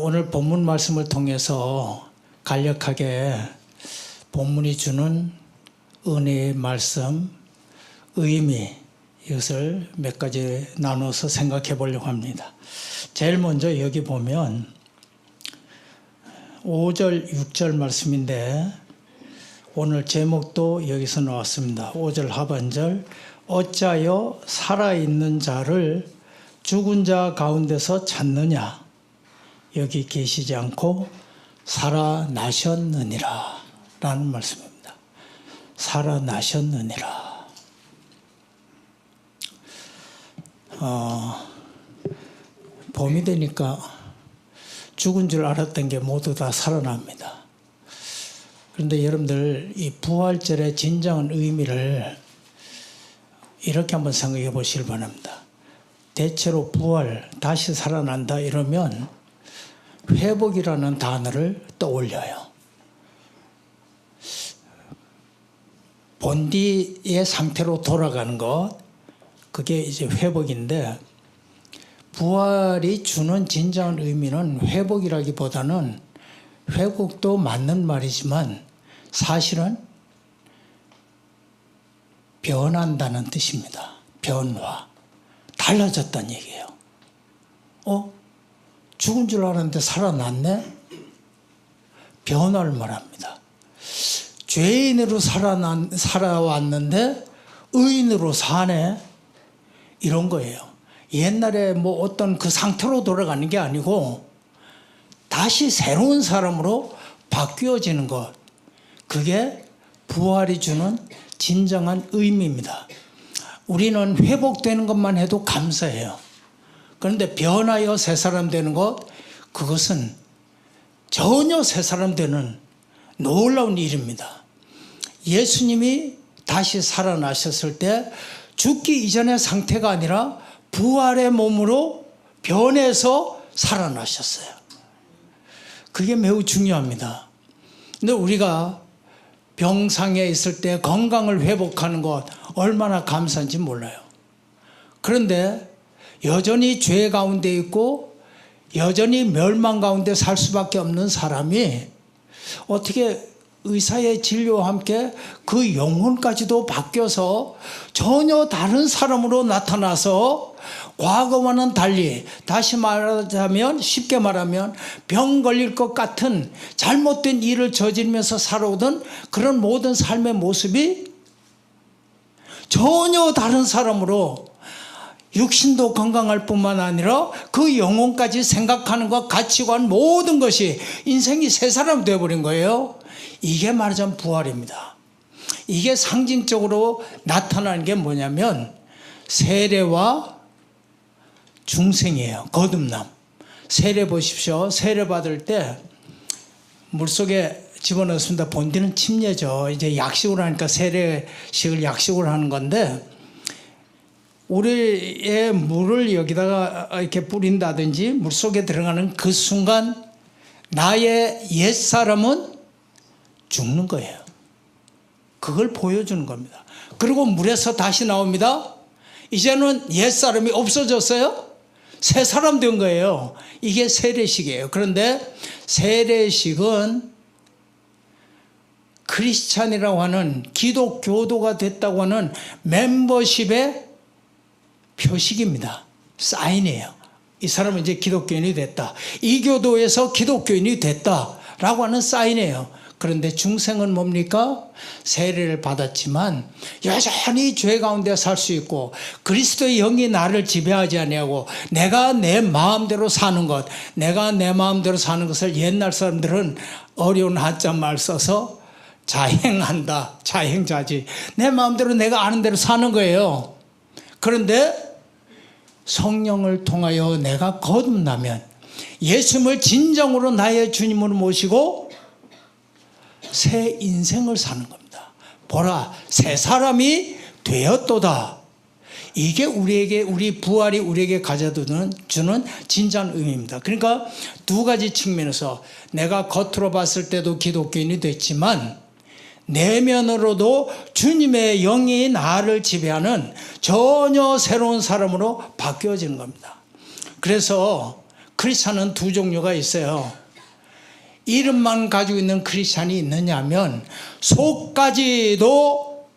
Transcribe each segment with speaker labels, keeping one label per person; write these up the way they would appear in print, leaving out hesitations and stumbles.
Speaker 1: 오늘 본문 말씀을 통해서 간략하게 본문이 주는 은혜의 말씀, 의미, 이것을 몇 가지 나눠서 생각해 보려고 합니다. 제일 먼저 여기 보면 5절, 6절 말씀인데 오늘 제목도 여기서 나왔습니다. 5절 하반절, 어찌하여 살아있는 자를 죽은 자 가운데서 찾느냐, 여기 계시지 않고 살아나셨느니라 라는 말씀입니다. 살아나셨느니라. 봄이 되니까 죽은 줄 알았던 게 모두 다 살아납니다. 그런데 여러분들 이 부활절의 진정한 의미를 이렇게 한번 생각해 보시길 바랍니다. 대체로 부활, 다시 살아난다 이러면 회복이라는 단어를 떠올려요. 본디의 상태로 돌아가는 것, 그게 이제 회복인데, 부활이 주는 진정한 의미는 회복이라기보다는, 회복도 맞는 말이지만 사실은 변한다는 뜻입니다. 변화. 달라졌다는 얘기예요. 죽은 줄 알았는데 살아났네? 변화를 말합니다. 죄인으로 살아왔는데 의인으로 사네? 이런 거예요. 옛날에 뭐 어떤 그 상태로 돌아가는 게 아니고 다시 새로운 사람으로 바뀌어지는 것. 그게 부활이 주는 진정한 의미입니다. 우리는 회복되는 것만 해도 감사해요. 그런데 변하여 새 사람 되는 것, 그것은 전혀 새 사람 되는 놀라운 일입니다. 예수님이 다시 살아나셨을 때 죽기 이전의 상태가 아니라 부활의 몸으로 변해서 살아나셨어요. 그게 매우 중요합니다. 근데 우리가 병상에 있을 때 건강을 회복하는 것 얼마나 감사한지 몰라요. 그런데 여전히 죄 가운데 있고 여전히 멸망 가운데 살 수밖에 없는 사람이 어떻게 의사의 진료와 함께 그 영혼까지도 바뀌어서 전혀 다른 사람으로 나타나서 과거와는 달리, 다시 말하자면, 쉽게 말하면 병 걸릴 것 같은 잘못된 일을 저지르면서 살아오던 그런 모든 삶의 모습이 전혀 다른 사람으로 육신도 건강할 뿐만 아니라 그 영혼까지 생각하는 것, 가치관, 모든 것이 인생이 새 사람 되어버린 거예요. 이게 말하자면 부활입니다. 이게 상징적으로 나타나는 게 뭐냐면 세례와 중생이에요. 거듭남. 세례 보십시오. 세례 받을 때 물속에 집어넣습니다. 본디는 침례죠. 이제 약식으로 하니까 세례식을 약식으로 하는 건데, 우리의 물을 여기다가 이렇게 뿌린다든지 물속에 들어가는 그 순간 나의 옛사람은 죽는 거예요. 그걸 보여주는 겁니다. 그리고 물에서 다시 나옵니다. 이제는 옛사람이 없어졌어요. 새 사람 된 거예요. 이게 세례식이에요. 그런데 세례식은 크리스찬이라고 하는, 기독교도가 됐다고 하는 멤버십의 표식입니다. 사인이에요. 이 사람은 이제 기독교인이 됐다. 이 교도에서 기독교인이 됐다라고 하는 사인이에요. 그런데 중생은 뭡니까? 세례를 받았지만 여전히 죄 가운데 살 수 있고 그리스도의 영이 나를 지배하지 아니하고 내가 내 마음대로 사는 것, 내가 내 마음대로 사는 것을 옛날 사람들은 어려운 한자말 써서 자행한다, 자행자지. 내 마음대로 내가 아는 대로 사는 거예요. 그런데 성령을 통하여 내가 거듭나면 예수님을 진정으로 나의 주님으로 모시고 새 인생을 사는 겁니다. 보라, 새 사람이 되었도다. 이게 우리 부활이 우리에게 가져다 주는 진짜한 의미입니다. 그러니까 두 가지 측면에서 내가 겉으로 봤을 때도 기독교인이 됐지만 내면으로도 주님의 영이 나를 지배하는 전혀 새로운 사람으로 바뀌어지는 겁니다. 그래서 크리스찬은 두 종류가 있어요. 이름만 가지고 있는 크리스찬이 있느냐면 속까지도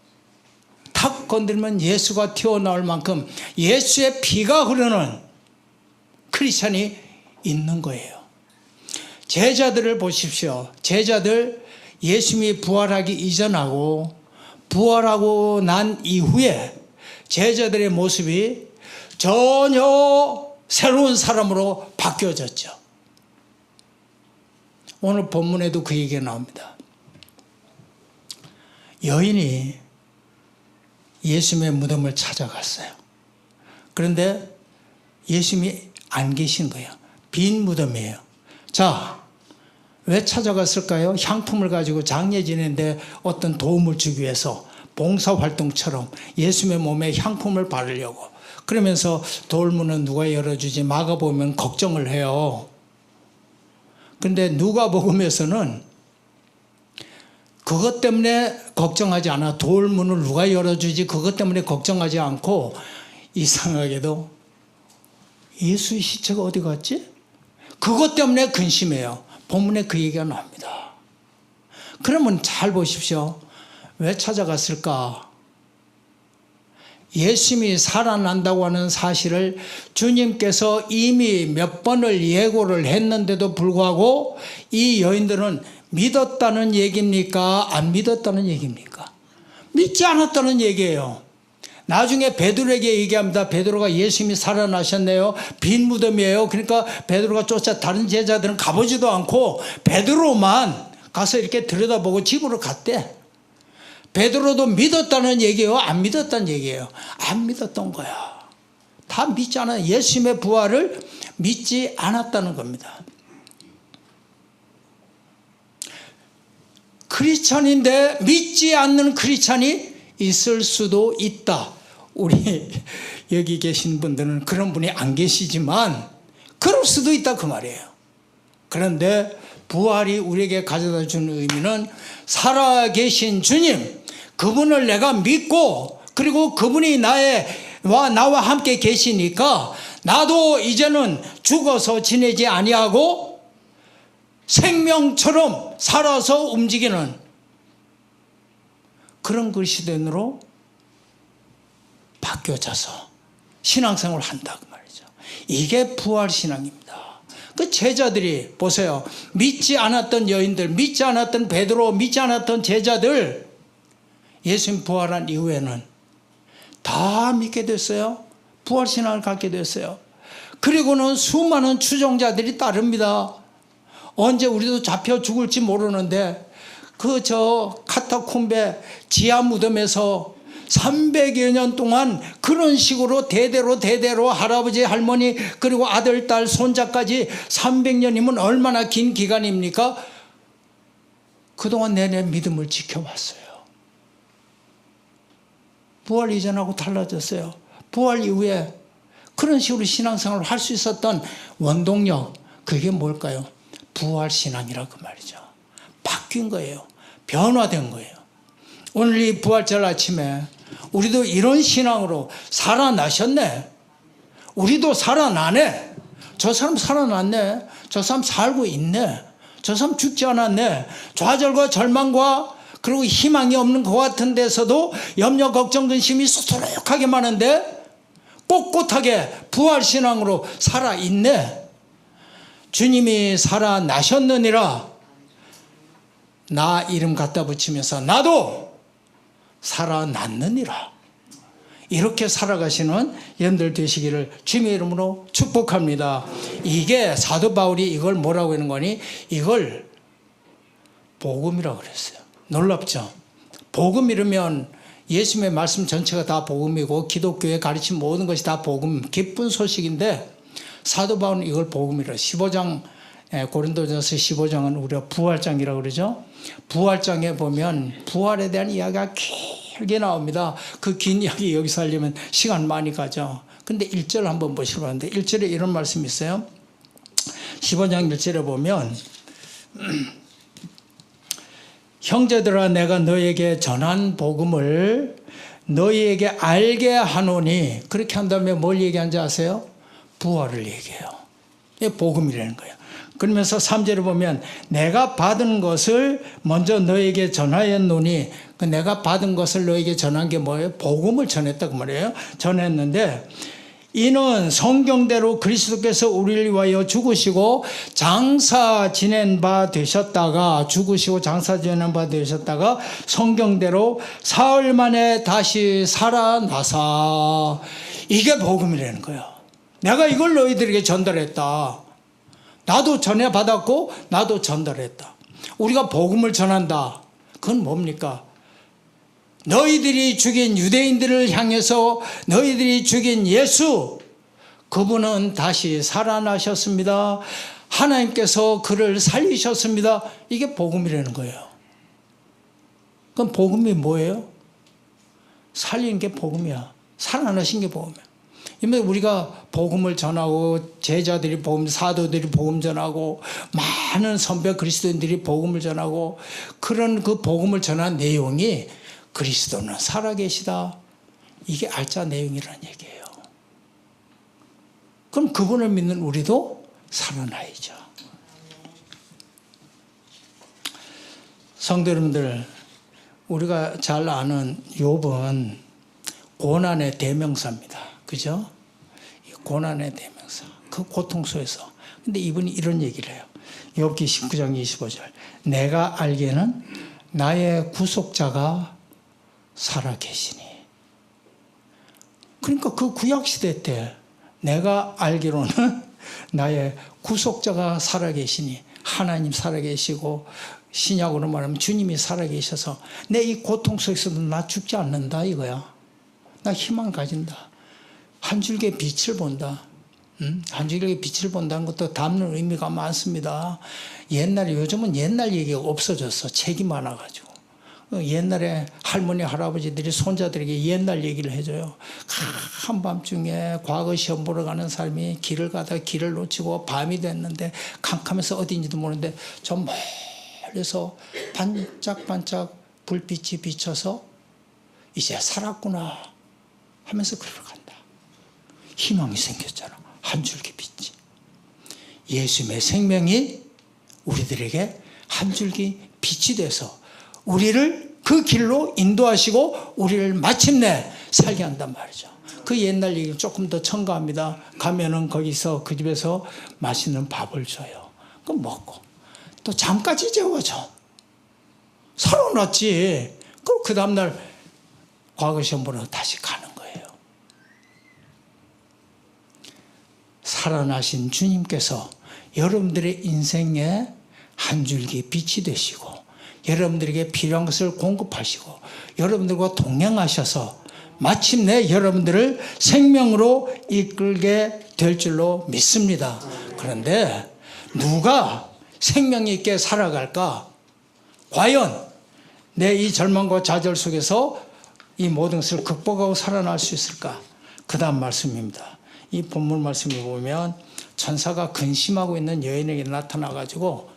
Speaker 1: 탁 건드리면 예수가 튀어나올 만큼 예수의 피가 흐르는 크리스찬이 있는 거예요. 제자들을 보십시오. 제자들 예수님이 부활하기 이전하고 부활하고 난 이후에 제자들의 모습이 전혀 새로운 사람으로 바뀌어졌죠. 오늘 본문에도 그 얘기가 나옵니다. 여인이 예수님의 무덤을 찾아갔어요. 그런데 예수님이 안 계신 거예요. 빈 무덤이에요. 자, 왜 찾아갔을까요? 향품을 가지고 장례 지내는데 어떤 도움을 주기 위해서 봉사활동처럼 예수님의 몸에 향품을 바르려고. 그러면서 돌문은 누가 열어주지? 마가복음은 걱정을 해요. 근데 누가복음에서는 그것 때문에 걱정하지 않아. 돌문을 누가 열어주지? 그것 때문에 걱정하지 않고 이상하게도 예수의 시체가 어디 갔지? 그것 때문에 근심해요. 본문에 그 얘기가 나옵니다. 그러면 잘 보십시오. 왜 찾아갔을까? 예수님이 살아난다고 하는 사실을 주님께서 이미 몇 번을 예고를 했는데도 불구하고 이 여인들은 믿었다는 얘기입니까? 안 믿었다는 얘기입니까? 믿지 않았다는 얘기예요. 나중에 베드로에게 얘기합니다. 베드로가 예수님이 살아나셨네요. 빈 무덤이에요. 그러니까 베드로가 쫓아 다른 제자들은 가보지도 않고 베드로만 가서 이렇게 들여다보고 집으로 갔대. 베드로도 믿었다는 얘기예요? 안 믿었다는 얘기예요? 안 믿었던 거야. 다 믿지 않아요. 예수님의 부활을 믿지 않았다는 겁니다. 크리스찬인데 믿지 않는 크리스찬이 있을 수도 있다. 우리 여기 계신 분들은 그런 분이 안 계시지만 그럴 수도 있다 그 말이에요. 그런데 부활이 우리에게 가져다 주는 의미는 살아계신 주님, 그분을 내가 믿고 그리고 그분이 나와 함께 계시니까 나도 이제는 죽어서 지내지 아니하고 생명처럼 살아서 움직이는 그런 그리스도인으로 바뀌어져서 신앙생활을 한다 그 말이죠. 이게 부활신앙입니다. 그 제자들이 보세요. 믿지 않았던 여인들, 믿지 않았던 베드로, 믿지 않았던 제자들 예수님 부활한 이후에는 다 믿게 됐어요. 부활신앙을 갖게 됐어요. 그리고는 수많은 추종자들이 따릅니다. 언제 우리도 잡혀 죽을지 모르는데 카타콤베 지하 무덤에서 300여 년 동안 그런 식으로 대대로 할아버지, 할머니, 그리고 아들, 딸, 손자까지 300년이면 얼마나 긴 기간입니까? 그동안 내내 믿음을 지켜왔어요. 부활 이전하고 달라졌어요. 부활 이후에 그런 식으로 신앙생활을 할 수 있었던 원동력, 그게 뭘까요? 부활신앙이라 그 말이죠. 바뀐 거예요. 변화된 거예요. 오늘 이 부활절 아침에 우리도 이런 신앙으로 살아나셨네. 우리도 살아나네. 저 사람 살아났네. 저 사람 살고 있네. 저 사람 죽지 않았네. 좌절과 절망과 그리고 희망이 없는 것 같은 데서도 염려, 걱정, 근심이 소소록하게 많은데 꼿꼿하게 부활신앙으로 살아있네. 주님이 살아나셨느니라. 나 이름 갖다 붙이면서 나도 살아났느니라. 이렇게 살아가시는 여러분들 되시기를 주님의 이름으로 축복합니다. 이게 사도 바울이 이걸 뭐라고 하는 거니? 이걸 복음이라고 그랬어요. 놀랍죠? 복음 이러면 예수님의 말씀 전체가 다 복음이고 기독교의 가르침 모든 것이 다 복음, 기쁜 소식인데 사도 바울은 이걸 복음이라고 15장 고린도전서 15장은 우리가 부활장이라고 그러죠. 부활장에 보면 부활에 대한 이야기가 길게 나옵니다. 그 긴 이야기 여기서 하려면 시간 많이 가죠. 근데 1절 한번 보시러 하는데 1절에 이런 말씀이 있어요. 15장 1절에 보면 형제들아 내가 너에게 전한 복음을 너희에게 알게 하노니, 그렇게 한 다음에 뭘 얘기하는지 아세요? 부활을 얘기해요. 이게 복음이라는 거예요. 그러면서 3절에 보면 내가 받은 것을 먼저 너에게 전하였노니, 그 내가 받은 것을 너에게 전한 게 뭐예요? 복음을 전했다고 말이에요. 전했는데 이는 성경대로 그리스도께서 우리를 위하여 죽으시고 장사 지낸 바 되셨다가, 죽으시고 장사 지낸 바 되셨다가 성경대로 사흘 만에 다시 살아나사. 이게 복음이라는 거예요. 내가 이걸 너희들에게 전달했다. 나도 전해받았고 나도 전달했다. 우리가 복음을 전한다. 그건 뭡니까? 너희들이 죽인 유대인들을 향해서 너희들이 죽인 예수, 그분은 다시 살아나셨습니다. 하나님께서 그를 살리셨습니다. 이게 복음이라는 거예요. 그럼 복음이 뭐예요? 살리는 게 복음이야. 살아나신 게 복음이야. 우리가 복음을 전하고 제자들이 복음, 사도들이 복음 전하고 많은 선배 그리스도인들이 복음을 전하고, 그런 그 복음을 전한 내용이 그리스도는 살아계시다. 이게 알짜 내용이라는 얘기예요. 그럼 그분을 믿는 우리도 살아나야죠. 성도 여러분들, 우리가 잘 아는 욥은 고난의 대명사입니다. 그죠? 고난의 대명사. 그 고통 속에서. 근데 이분이 이런 얘기를 해요. 욥기 19장 25절. 내가 알기에는 나의 구속자가 살아계시니. 그러니까 그 구약시대 때 내가 알기로는 나의 구속자가 살아계시니, 하나님 살아계시고 신약으로 말하면 주님이 살아계셔서 내 이 고통 속에서도 나 죽지 않는다 이거야. 나 희망 가진다. 한 줄기의 빛을 본다. 한 줄기의 빛을 본다는 것도 담는 의미가 많습니다. 옛날에, 요즘은 옛날 얘기가 없어졌어. 책이 많아가지고. 옛날에 할머니, 할아버지들이 손자들에게 옛날 얘기를 해줘요. 한밤중에 과거 시험 보러 가는 사람이 길을 가다가 길을 놓치고 밤이 됐는데 캄캄해서 어디인지도 모르는데 저 멀리서 반짝반짝 불빛이 비쳐서 이제 살았구나 하면서 그러러 간다. 희망이 생겼잖아. 한 줄기 빛이. 예수님의 생명이 우리들에게 한 줄기 빛이 돼서 우리를 그 길로 인도하시고 우리를 마침내 살게 한단 말이죠. 그 옛날 얘기를 조금 더 첨가합니다. 가면은 거기서 그 집에서 맛있는 밥을 줘요. 그럼 먹고 또 잠까지 재워줘. 살아났지. 그럼 그 다음날 과거 시험 보러 다시 가는 거예요. 살아나신 주님께서 여러분들의 인생에 한 줄기 빛이 되시고 여러분들에게 필요한 것을 공급하시고 여러분들과 동행하셔서 마침내 여러분들을 생명으로 이끌게 될 줄로 믿습니다. 그런데 누가 생명 있게 살아갈까? 과연 내 이 절망과 좌절 속에서 이 모든 것을 극복하고 살아날 수 있을까? 그 다음 말씀입니다. 이 본문 말씀을 보면 천사가 근심하고 있는 여인에게 나타나가지고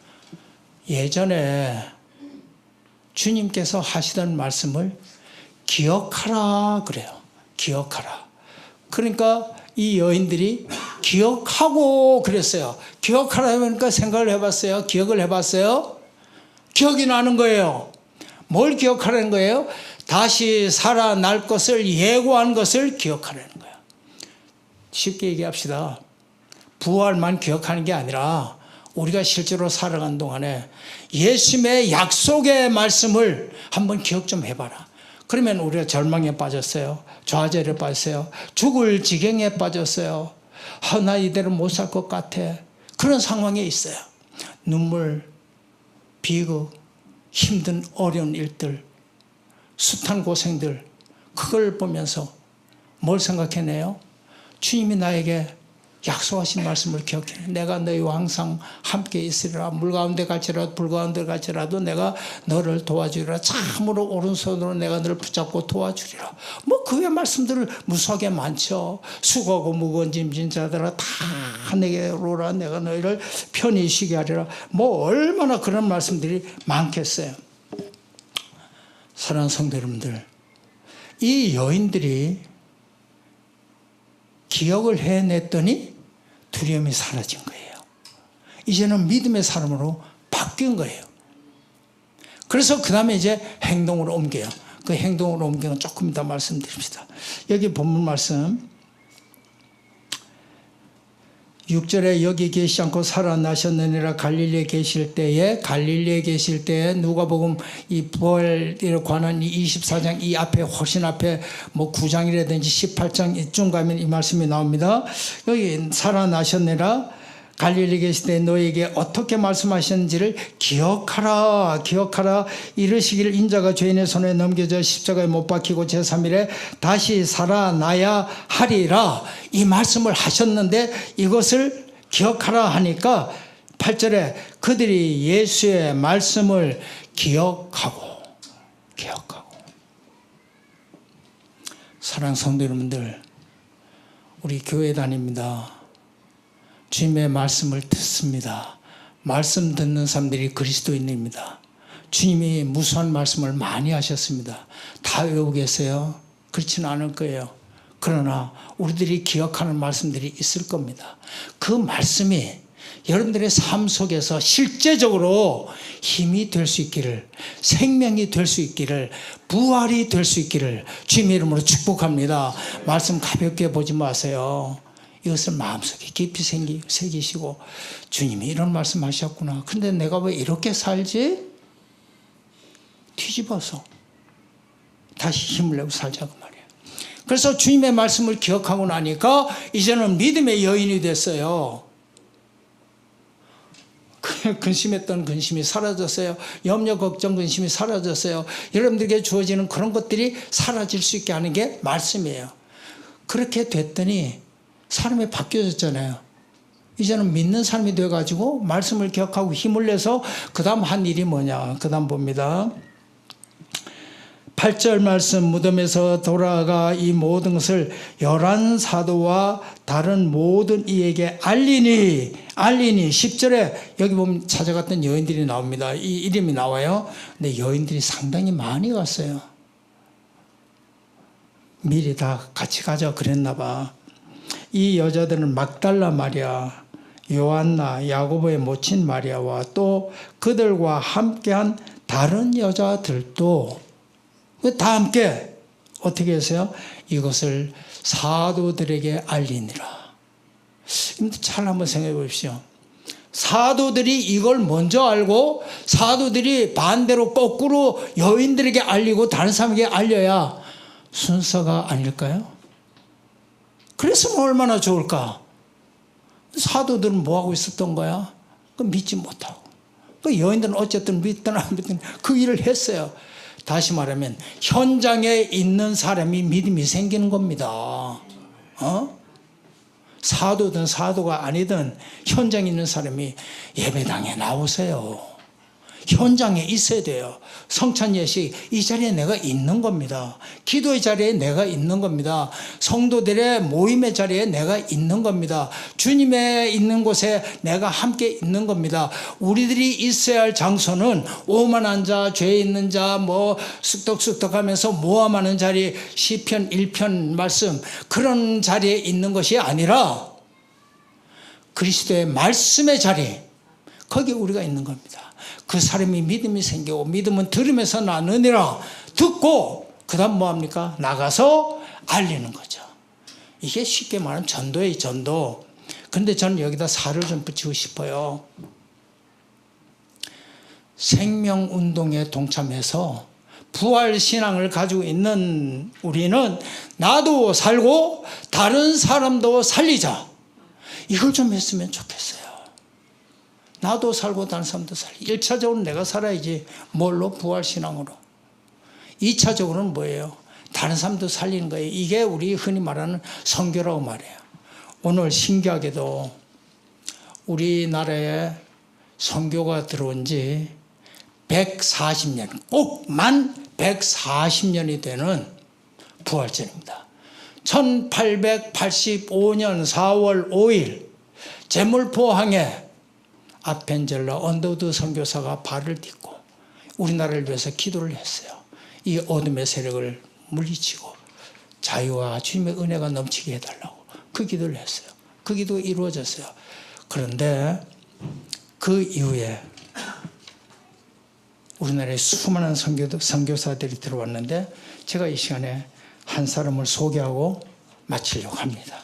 Speaker 1: 예전에 주님께서 하시던 말씀을 기억하라 그래요. 기억하라. 그러니까 이 여인들이 기억하고 그랬어요. 기억하라 하니까 생각을 해봤어요. 기억을 해봤어요. 기억이 나는 거예요. 뭘 기억하라는 거예요? 다시 살아날 것을 예고한 것을 기억하라는 거예요. 쉽게 얘기합시다. 부활만 기억하는 게 아니라 우리가 실제로 살아간 동안에 예수님의 약속의 말씀을 한번 기억 좀 해봐라. 그러면 우리가 절망에 빠졌어요. 좌절에 빠졌어요. 죽을 지경에 빠졌어요. 나 이대로 못 살 것 같아. 그런 상황에 있어요. 눈물, 비극, 힘든 어려운 일들, 숱한 고생들, 그걸 보면서 뭘 생각해내요? 주님이 나에게 약속하신 말씀을 기억해. 내가 너희와 항상 함께 있으리라. 물 가운데 갈지라도 불 가운데 갈지라도 내가 너를 도와주리라. 참으로 오른손으로 내가 너를 붙잡고 도와주리라. 뭐 그 외 말씀들을 무수하게 많죠. 수고하고 무거운 짐진 자들아 다 내게로 오라. 내가 너희를 편히 쉬게 하리라. 뭐 얼마나 그런 말씀들이 많겠어요. 사랑하는 성도 여러분들, 이 여인들이 기억을 해냈더니 두려움이 사라진 거예요. 이제는 믿음의 사람으로 바뀐 거예요. 그래서 그 다음에 이제 행동으로 옮겨요. 그 행동으로 옮기는 건 조금 이따 말씀드립니다. 여기 본문 말씀 6절에 여기 계시지 않고 살아나셨느니라. 갈릴리에 계실 때에 누가복음 이 부활에 관한 이 24장 이 앞에 훨씬 앞에 뭐 9장이라든지 18장 이쯤 가면 이 말씀이 나옵니다. 여기 살아나셨느니라. 갈릴리에 계실 때 너에게 어떻게 말씀하셨는지를 기억하라. 이르시기를 인자가 죄인의 손에 넘겨져 십자가에 못 박히고 제3일에 다시 살아나야 하리라. 이 말씀을 하셨는데 이것을 기억하라 하니까 8절에 그들이 예수의 말씀을 기억하고 사랑하는 성도 여러분들, 우리 교회 다닙니다. 주님의 말씀을 듣습니다. 말씀 듣는 사람들이 그리스도인입니다. 주님이 무수한 말씀을 많이 하셨습니다. 다 외우고 계세요? 그렇지는 않을 거예요. 그러나 우리들이 기억하는 말씀들이 있을 겁니다. 그 말씀이 여러분들의 삶 속에서 실제적으로 힘이 될 수 있기를, 생명이 될 수 있기를, 부활이 될 수 있기를 주님의 이름으로 축복합니다. 말씀 가볍게 보지 마세요. 이것을 마음속에 깊이 새기시고, 주님이 이런 말씀 하셨구나. 근데 내가 왜 이렇게 살지? 뒤집어서 다시 힘을 내고 살자고 말이에요. 그래서 주님의 말씀을 기억하고 나니까 이제는 믿음의 여인이 됐어요. 근심했던 근심이 사라졌어요. 염려, 걱정, 근심이 사라졌어요. 여러분들에게 주어지는 그런 것들이 사라질 수 있게 하는 게 말씀이에요. 그렇게 됐더니 사람이 바뀌어졌잖아요. 이제는 믿는 사람이 돼가지고 말씀을 기억하고 힘을 내서 그 다음 한 일이 뭐냐. 그 다음 봅니다. 8절 말씀, 무덤에서 돌아가 이 모든 것을 11사도와 다른 모든 이에게 알리니 10절에 여기 보면 찾아갔던 여인들이 나옵니다. 이 이름이 나와요. 근데 여인들이 상당히 많이 갔어요. 미리 다 같이 가자 그랬나 봐. 이 여자들은 막달라 마리아, 요한나, 야고보의 모친 마리아와 또 그들과 함께한 다른 여자들도 다 함께 어떻게 했어요? 이것을 사도들에게 알리니라. 잘 한번 생각해 보십시오. 사도들이 이걸 먼저 알고 사도들이 반대로 거꾸로 여인들에게 알리고 다른 사람에게 알려야 순서가 아닐까요? 그랬으면 얼마나 좋을까? 사도들은 뭐하고 있었던 거야? 믿지 못하고. 여인들은 어쨌든 믿든 안 믿든 그 일을 했어요. 다시 말하면 현장에 있는 사람이 믿음이 생기는 겁니다. 사도든 사도가 아니든 현장에 있는 사람이 예배당에 나오세요. 현장에 있어야 돼요. 성찬 예식 이 자리에 내가 있는 겁니다. 기도의 자리에 내가 있는 겁니다. 성도들의 모임의 자리에 내가 있는 겁니다. 주님의 있는 곳에 내가 함께 있는 겁니다. 우리들이 있어야 할 장소는 오만한 자, 죄 있는 자, 쑥덕쑥덕 하면서 모함하는 자리, 시편 1편 말씀 그런 자리에 있는 것이 아니라 그리스도의 말씀의 자리, 거기에 우리가 있는 겁니다. 그 사람이 믿음이 생기고 믿음은 들으면서 나느니라. 듣고 그 다음 뭐합니까? 나가서 알리는 거죠. 이게 쉽게 말하면 전도예요. 전도. 근데 저는 여기다 살을 좀 붙이고 싶어요. 생명운동에 동참해서 부활신앙을 가지고 있는 우리는 나도 살고 다른 사람도 살리자. 이걸 좀 했으면 좋겠어요. 나도 살고 다른 사람도 살고. 1차적으로 내가 살아야지. 뭘로? 부활신앙으로. 2차적으로는 뭐예요? 다른 사람도 살리는 거예요. 이게 우리 흔히 말하는 선교라고 말해요. 오늘 신기하게도 우리나라에 선교가 들어온 지 140년, 꼭 만 140년이 되는 부활절입니다. 1885년 4월 5일 제물포항에 아펜젤러 언더우드 선교사가 발을 딛고 우리나라를 위해서 기도를 했어요. 이 어둠의 세력을 물리치고 자유와 주님의 은혜가 넘치게 해달라고 그 기도를 했어요. 그 기도가 이루어졌어요. 그런데 그 이후에 우리나라에 수많은 선교사들이 들어왔는데 제가 이 시간에 한 사람을 소개하고 마치려고 합니다.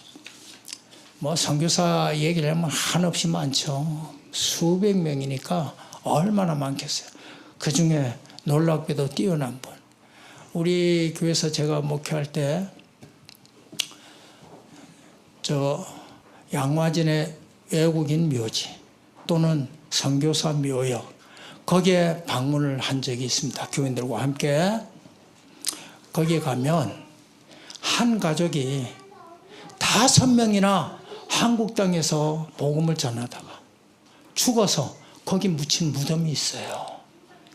Speaker 1: 뭐 선교사 얘기를 하면 한없이 많죠. 수백 명이니까 얼마나 많겠어요. 그 중에 놀랍게도 뛰어난 분. 우리 교회에서 제가 목회할 때 양화진의 외국인 묘지 또는 선교사 묘역 거기에 방문을 한 적이 있습니다. 교인들과 함께. 거기에 가면 한 가족이 5명이나 한국 땅에서 복음을 전하다가 죽어서 거기 묻힌 무덤이 있어요.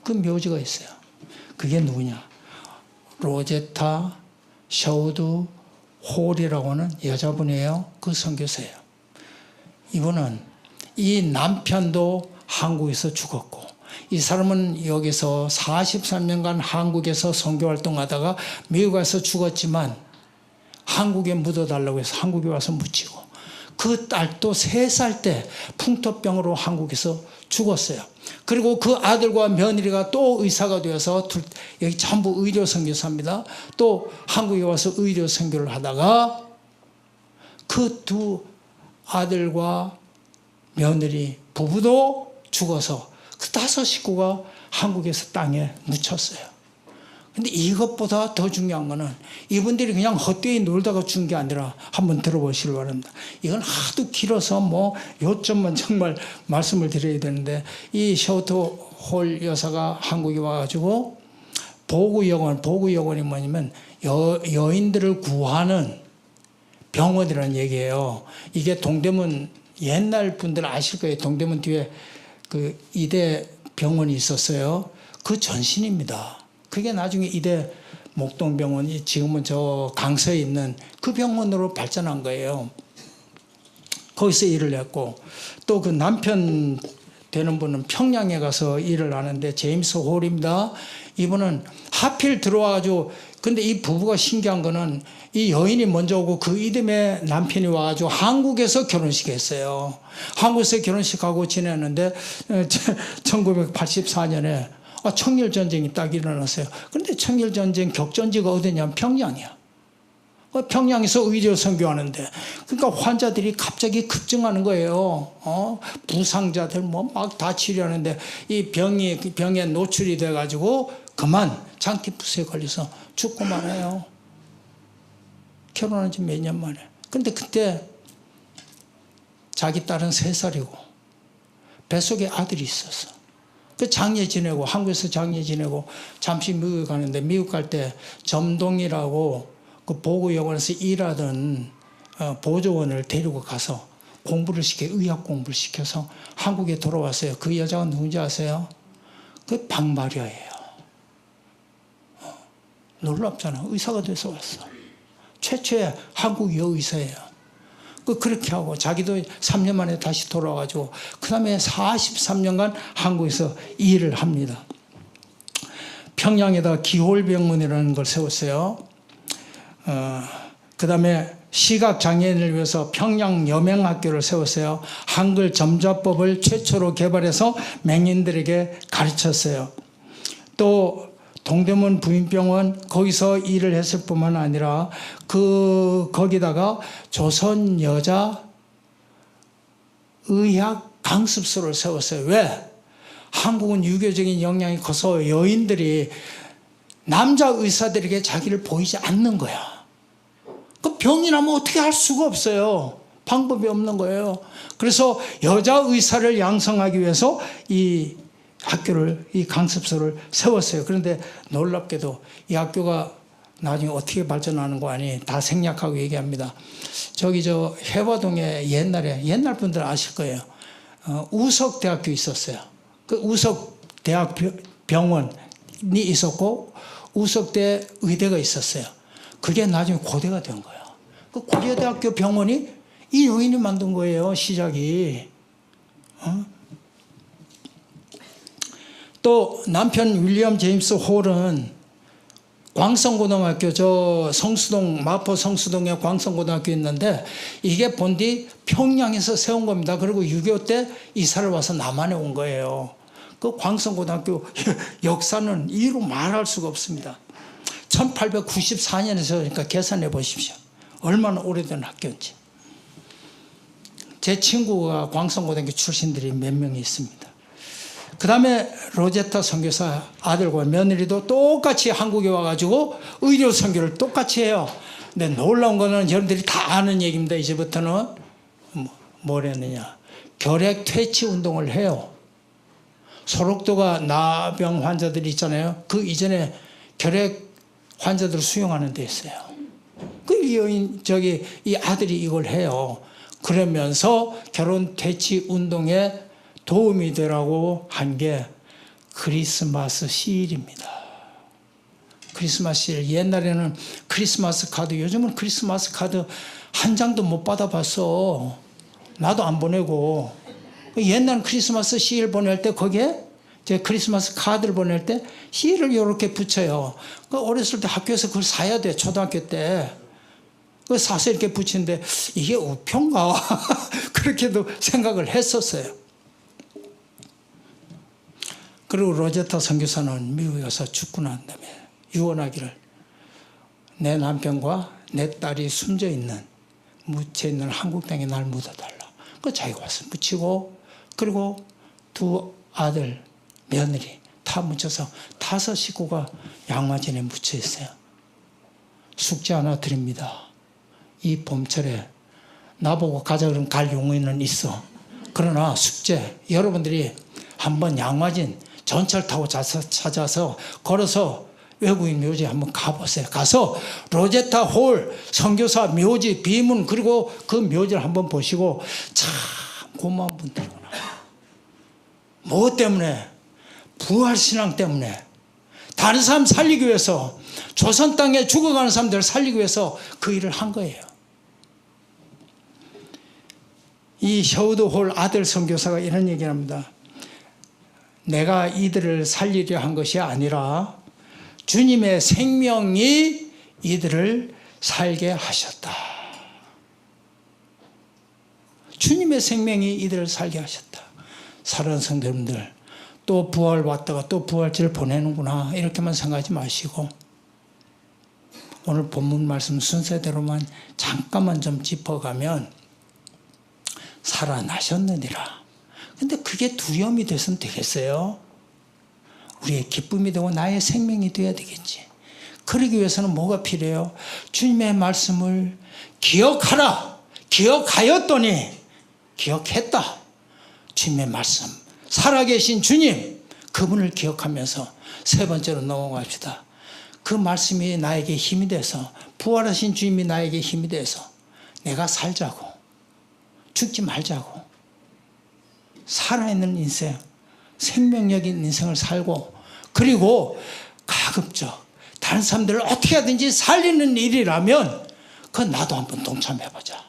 Speaker 1: 그 묘지가 있어요. 그게 누구냐? 로제타 셔우드 홀이라고 하는 여자분이에요. 그 선교사예요. 이분은 이 남편도 한국에서 죽었고 이 사람은 여기서 43년간 한국에서 선교활동하다가 미국 가서 죽었지만 한국에 묻어달라고 해서 한국에 와서 묻히고 그 딸도 3살 때 풍토병으로 한국에서 죽었어요. 그리고 그 아들과 며느리가 또 의사가 되어서 여기 전부 의료 선교사입니다. 또 한국에 와서 의료 선교를 하다가 그 2 아들과 며느리 부부도 죽어서 그 5 식구가 한국에서 땅에 묻혔어요. 근데 이것보다 더 중요한 거는 이분들이 그냥 헛되이 놀다가 죽은 게 아니라 한번 들어보시길 바랍니다. 이건 하도 길어서 뭐 요점만 정말 말씀을 드려야 되는데 이 셔우트홀 여사가 한국에 와가지고 보구여원이 뭐냐면 여인들을 구하는 병원이라는 얘기예요. 이게 동대문 옛날 분들 아실 거예요. 동대문 뒤에 그 이대 병원이 있었어요. 그 전신입니다. 그게 나중에 이대 목동병원이 지금은 저 강서에 있는 그 병원으로 발전한 거예요. 거기서 일을 했고 또 그 남편 되는 분은 평양에 가서 일을 하는데 제임스 홀입니다. 이분은 하필 들어와가지고 근데 이 부부가 신기한 거는 이 여인이 먼저 오고 그 이듬해 남편이 와가지고 한국에서 결혼식 했어요. 한국에서 결혼식하고 지냈는데 1984년에 청일전쟁이 딱 일어났어요. 그런데 청일전쟁 격전지가 어디냐면 평양이야. 평양에서 의료 선교하는데 그러니까 환자들이 갑자기 급증하는 거예요. 부상자들 뭐 막 다 치료하는데 이 병에 노출이 돼가지고 그만 장기부스에 걸려서 죽고 말아요. 결혼한 지 몇 년 만에. 근데 그때 자기 딸은 3살이고 뱃속에 아들이 있었어. 그 장례 지내고 한국에서 장례 지내고 잠시 미국에 가는데 미국 갈 때 점동이라고 그 보구여관에서 일하던 보조원을 데리고 가서 의학 공부를 시켜서 한국에 돌아왔어요. 그 여자가 누군지 아세요? 그 박마리아예요. 놀랍잖아. 의사가 돼서 왔어. 최초의 한국 여의사예요. 그렇게 하고 자기도 3년 만에 다시 돌아와가지고 그 다음에 43년간 한국에서 일을 합니다. 평양에다 기홀병원이라는 걸 세웠어요. 그 다음에 시각장애인을 위해서 평양 여명학교를 세웠어요. 한글 점자법을 최초로 개발해서 맹인들에게 가르쳤어요. 또 동대문 부인병원 거기서 일을 했을 뿐만 아니라 거기다가 조선 여자 의학 강습소를 세웠어요. 왜? 한국은 유교적인 영향이 커서 여인들이 남자 의사들에게 자기를 보이지 않는 거야. 그 병이 나면 어떻게 할 수가 없어요. 방법이 없는 거예요. 그래서 여자 의사를 양성하기 위해서 이 강습소를 세웠어요. 그런데 놀랍게도 이 학교가 나중에 어떻게 발전하는 거 아니 다 생략하고 얘기합니다. 해화동에 옛날 분들 아실 거예요. 우석대학교 있었어요. 그 우석대학병원이 있었고 우석대 의대가 있었어요. 그게 나중에 고대가 된 거예요. 그 고려대학교 병원이 이 여인이 만든 거예요. 시작이. 또 남편 윌리엄 제임스 홀은 광성고등학교, 저 성수동, 마포 성수동에 광성고등학교 있는데 이게 본디 평양에서 세운 겁니다. 그리고 6.25 때 이사를 와서 남한에 온 거예요. 그 광성고등학교 역사는 이루 말할 수가 없습니다. 1894년에서 그러니까 계산해 보십시오. 얼마나 오래된 학교인지. 제 친구가 광성고등학교 출신들이 몇 명이 있습니다. 그 다음에 로제타 선교사 아들과 며느리도 똑같이 한국에 와가지고 의료 선교를 똑같이 해요. 근데 놀라운 거는 여러분들이 다 아는 얘기입니다. 이제부터는 뭐랬느냐, 결핵 퇴치 운동을 해요. 소록도가 나병 환자들이 있잖아요. 그 이전에 결핵 환자들을 수용하는 데 있어요. 이 아들이 이걸 해요. 그러면서 결혼 퇴치 운동에 도움이 되라고 한 게 크리스마스 시일입니다. 크리스마스 시일. 옛날에는 크리스마스 카드, 요즘은 크리스마스 카드 한 장도 못 받아봤어. 나도 안 보내고. 옛날 크리스마스 시일 보낼 때 거기에 제 크리스마스 카드를 보낼 때 시를 이렇게 붙여요. 어렸을 때 학교에서 그걸 사야 돼. 초등학교 때. 그걸 사서 이렇게 붙이는데 이게 우편가? 그렇게도 생각을 했었어요. 그리고 로제타 선교사는 미국에 가서 죽고 난 다음에 유언하기를, 내 남편과 내 딸이 숨져 있는, 묻혀 있는 한국 땅에 날 묻어달라. 그 자기가 와서 묻히고, 그리고 두 아들, 며느리 다 묻혀서 5 식구가 양화진에 묻혀 있어요. 숙제 하나 드립니다. 이 봄철에 나보고 가자 그러면 갈 용의는 있어. 그러나 숙제, 여러분들이 한번 양화진 전철 타고 찾아서 걸어서 외국인 묘지 한번 가보세요. 가서 로제타 홀 선교사 묘지 비문, 그리고 그 묘지를 한번 보시고 참 고마운 분들이구나. 뭐 때문에? 부활신앙 때문에. 다른 사람 살리기 위해서, 조선 땅에 죽어가는 사람들을 살리기 위해서 그 일을 한 거예요. 이 셔우드 홀 아들 선교사가 이런 얘기를 합니다. 내가 이들을 살리려 한 것이 아니라 주님의 생명이 이들을 살게 하셨다. 주님의 생명이 이들을 살게 하셨다. 사랑하는 성도님들, 또 부활 왔다가 또 부활절을 보내는구나 이렇게만 생각하지 마시고, 오늘 본문 말씀 순서대로만 잠깐만 좀 짚어가면 살아나셨느니라. 근데 그게 두려움이 돼서는 되겠어요? 우리의 기쁨이 되고 나의 생명이 되어야 되겠지. 그러기 위해서는 뭐가 필요해요? 주님의 말씀을 기억하라. 기억하였더니 기억했다. 주님의 말씀, 살아계신 주님, 그분을 기억하면서 세 번째로 넘어갑시다. 그 말씀이 나에게 힘이 돼서, 부활하신 주님이 나에게 힘이 돼서 내가 살자고, 죽지 말자고, 살아있는 인생, 생명력인 인생을 살고, 그리고 가급적 다른 사람들을 어떻게 하든지 살리는 일이라면 그건 나도 한번 동참해보자.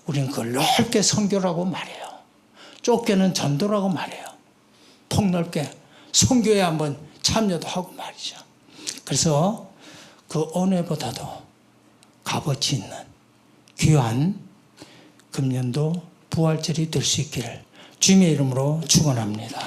Speaker 1: 우리는 그걸 넓게 선교라고 말해요. 좁게는 전도라고 말해요. 폭넓게 선교에 한번 참여도 하고 말이죠. 그래서 그 은혜보다도 값어치 있는 귀한 금년도 부활절이 될 수 있기를 주님의 이름으로 축원합니다.